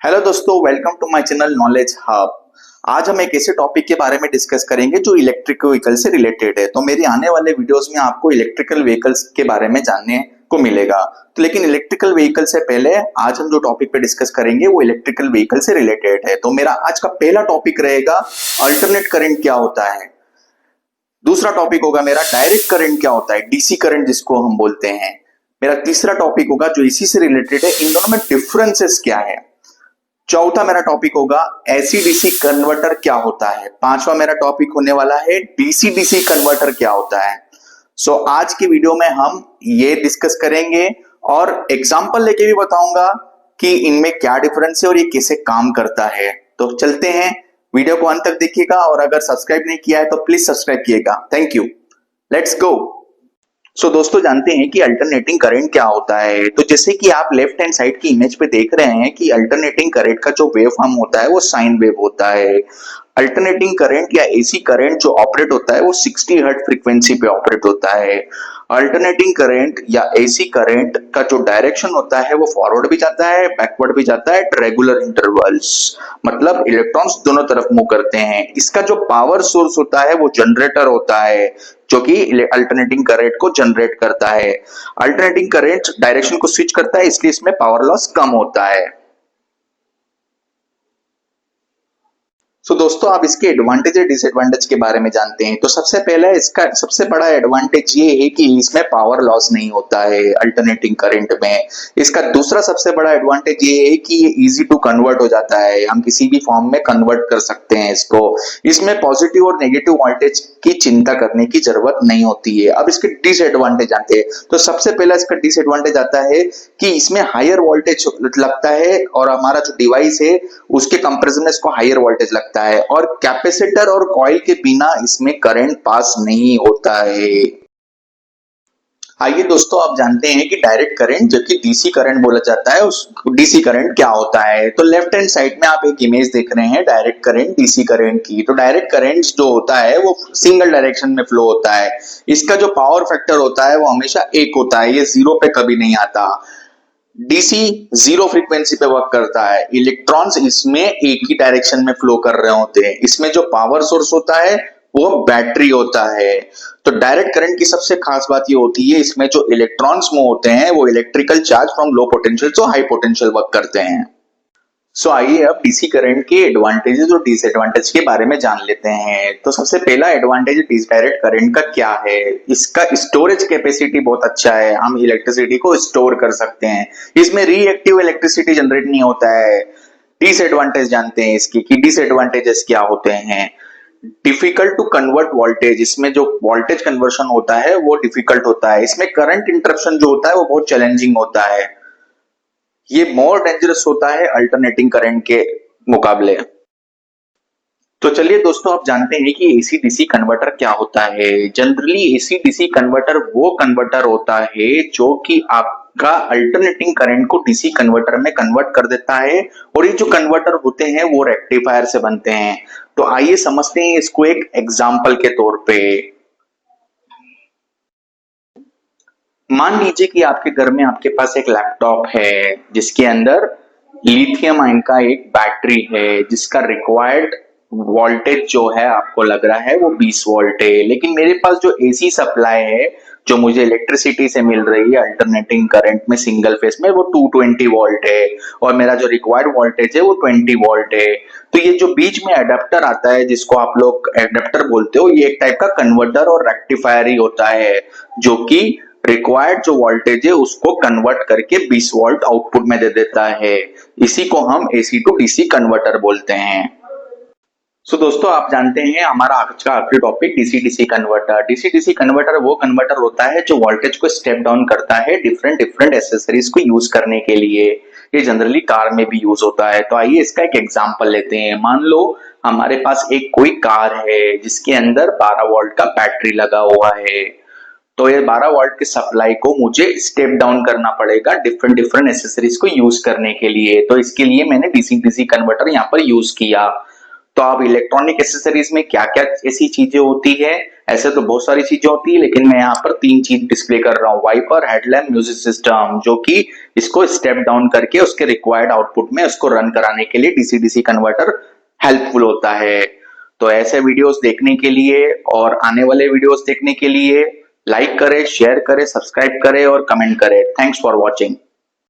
Hello दोस्तों, welcome to my channel knowledge hub. आज हम एक ऐसे टॉपिक के बारे में डिस्कस करेंगे जो इलेक्ट्रिक व्हीकल से रिलेटेड है। तो मेरी आने वाले वीडियोस में आपको इलेक्ट्रिकल व्हीकल्स के बारे में जानने को मिलेगा। तो लेकिन इलेक्ट्रिकल व्हीकल से पहले आज हम जो टॉपिक पे डिस्कस करेंगे वो इलेक्ट्रिकल व्हीकल से रिलेटेड है। तो मेरा आज का पहला टॉपिक रहेगा अल्टरनेट करंट क्या होता है। दूसरा टॉपिक होगा मेरा डायरेक्ट करंट क्या होता है, डीसी करंट जिसको हम बोलते हैं। मेरा तीसरा टॉपिक होगा जो इसी से रिलेटेड है, इन दोनों में डिफरेंसेस क्या है। चौथा मेरा टॉपिक होगा एसी डीसी कन्वर्टर क्या होता है। पांचवा मेरा टॉपिक होने वाला है डीसी डीसी कन्वर्टर क्या होता है। आज की वीडियो में हम ये डिस्कस करेंगे और एग्जांपल लेके भी बताऊंगा कि इनमें क्या डिफरेंस है और ये कैसे काम करता है। तो चलते हैं, वीडियो को अंत तक देखिएगा और अगर सब्सक्राइब नहीं किया है तो प्लीज सब्सक्राइब किएगा। Thank you, let's go. दोस्तों जानते हैं कि अल्टरनेटिंग करंट क्या होता है। तो जैसे कि आप लेफ्ट हैंड साइड की इमेज पे देख रहे हैं कि अल्टरनेटिंग करंट का जो वेव फॉर्म होता है वो साइन वेव होता है। अल्टरनेटिंग करंट या एसी करंट जो ऑपरेट होता है वो 60 हर्ट्ज फ्रीक्वेंसी पे ऑपरेट होता है। अल्टरनेटिंग करंट या एसी करंट का जो डायरेक्शन होता है वो फॉरवर्ड भी जाता है, बैकवर्ड भी जाता है, रेगुलर इंटरवल्स, मतलब इलेक्ट्रॉन्स दोनों तरफ मूव करते हैं। इसका जो पावर सोर्स होता है वो जनरेटर होता है जो कि अल्टरनेटिंग करंट को जनरेट करता है। अल्टरनेटिंग करंट डायरेक्शन को स्विच करता है, इसलिए इसमें पावर लॉस कम होता है। दोस्तों आप इसके एडवांटेज और डिसएडवांटेज के बारे में जानते हैं। तो सबसे पहला इसका सबसे बड़ा एडवांटेज ये है कि इसमें पावर लॉस नहीं होता है अल्टरनेटिंग करंट में। इसका दूसरा सबसे बड़ा एडवांटेज ये है कि ये इजी टू कन्वर्ट हो जाता है, हम किसी भी फॉर्म में कन्वर्ट कर सकते हैं इसको। इसमें पॉजिटिव और नेगेटिव वोल्टेज की चिंता करने की जरूरत नहीं होती है। अब इसके डिसएडवांटेज आते हैं। तो सबसे पहला इसका डिसएडवांटेज आता है कि इसमें हायर वोल्टेज लगता है और हमारा जो डिवाइस है उसके कंपैरिजन में इसको हायर वोल्टेज लगता है और कैपेसिटर और कॉइल के बिना इसमें करंट पास नहीं होता है। आइए दोस्तों आप जानते हैं कि डायरेक्ट करंट जो कि डीसी करंट बोला जाता है, उस डीसी करंट क्या होता है। तो लेफ्ट हैंड साइड में आप एक इमेज देख रहे हैं डायरेक्ट करंट डीसी करंट की। तो डायरेक्ट करंट जो होता है वो सिंगल डायरेक्शन में फ्लो होता है। इसका जो पावर फैक्टर होता है वो हमेशा 1 होता है, ये 0 पे कभी नहीं आता। डीसी 0 फ्रीक्वेंसी पे वर्क करता है, इलेक्ट्रॉन्स इसमें एक ही डायरेक्शन में फ्लो कर रहे होते हैं। इसमें जो पावर सोर्स होता है वो बैटरी होता है। तो डायरेक्ट करंट की सबसे खास बात ये होती है इसमें जो इलेक्ट्रॉन्स मूव होते हैं वो electrical charge from low potential to high potential work करते हैं। आइए अब डीसी करंट के एडवांटेजेस और डिसएडवांटेज के बारे में जान लेते हैं। तो सबसे पहला एडवांटेज डायरेक्ट करंट का क्या है। इसका स्टोरेज कैपेसिटी बहुत अच्छा है, हम इलेक्ट्रिसिटी को स्टोर कर सकते हैं। इसमें रिएक्टिव इलेक्ट्रिसिटी जनरेट नहीं होता है। डिसएडवांटेज जानते हैं इसकी कि डिसएडवांटेजेस क्या होते हैं। डिफिकल्ट टू कन्वर्ट वोल्टेज, इसमें जो वोल्टेज कन्वर्शन होता है वो डिफिकल्ट होता है। इसमें करंट इंटरप्शन जो होता है वो बहुत चैलेंजिंग होता है। ये मोर डेंजरस होता है अल्टरनेटिंग करंट के मुकाबले। तो चलिए दोस्तों आप जानते हैं कि एसी डीसी कन्वर्टर क्या होता है। जनरली एसी डीसी कन्वर्टर वो कन्वर्टर होता है जो कि आपका अल्टरनेटिंग करंट को डीसी कन्वर्टर में कन्वर्ट कर देता है और ये जो कन्वर्टर होते हैं वो रेक्टिफायर से बनते हैं। तो आइए समझते हैं इसको एक एग्जांपल के तौर पे। मान लीजिए कि आपके घर में आपके पास एक लैपटॉप है जिसके अंदर लिथियम आयन का एक बैटरी है जिसका रिक्वायर्ड वोल्टेज जो है आपको लग रहा है वो 20 वोल्ट है। लेकिन मेरे पास जो एसी सप्लाई है जो मुझे इलेक्ट्रिसिटी से मिल रही है अल्टरनेटिंग करंट में सिंगल फेस में वो 220 वोल्ट है और मेरा जो रिक्वायर्ड वोल्टेज है वो 20 वोल्ट है। तो ये जो बीच में अडेप्टर आता है जिसको आप लोग अडेप्टर बोलते हो, ये एक टाइप का कन्वर्टर और रेक्टिफायर ही होता है जो कि रिक्वायर्ड जो वोल्टेज है उसको कन्वर्ट करके 20 वोल्ट आउटपुट में दे देता है। इसी को हम एसी टू डीसी कन्वर्टर बोलते हैं। दोस्तों आप जानते हैं हमारा आज का आखिरी topic DC DC converter. DC DC converter वो कन्वर्टर होता है जो वोल्टेज को स्टेप डाउन करता है डिफरेंट डिफरेंट एसेसरीज को यूज करने के लिए। ये जनरली कार में भी यूज होता है। तो आइए इसका एक एग्जांपल लेते हैं। मान लो हमारे पास एक कोई कार है जिसके अंदर 12 वोल्ट का बैटरी लगा हुआ है। तो ये 12 वोल्ट की सप्लाई को मुझे स्टेप डाउन करना पड़ेगा डिफरेंट डिफरेंट एसेसरीज को यूज करने के लिए। तो इसके लिए मैंने डीसी डीसी कन्वर्टर यहाँ पर यूज किया। तो अब इलेक्ट्रॉनिक एसेसरीज में क्या क्या ऐसी चीजें होती है ऐसे तो बहुत सारी चीजें होती है, लेकिन मैं यहाँ पर 3 चीज डिस्प्ले कर रहा हूँ। वाइपर, हेडलैम्प, म्यूजिक सिस्टम, जो कि इसको स्टेप डाउन करके उसके रिक्वायर्ड आउटपुट में उसको रन कराने के लिए डीसी डीसी कन्वर्टर हेल्पफुल होता है। तो ऐसे वीडियोस देखने के लिए और आने वाले वीडियोस देखने के लिए लाइक करें, शेयर करें, सब्सक्राइब करें और कमेंट करें। Thanks for watching.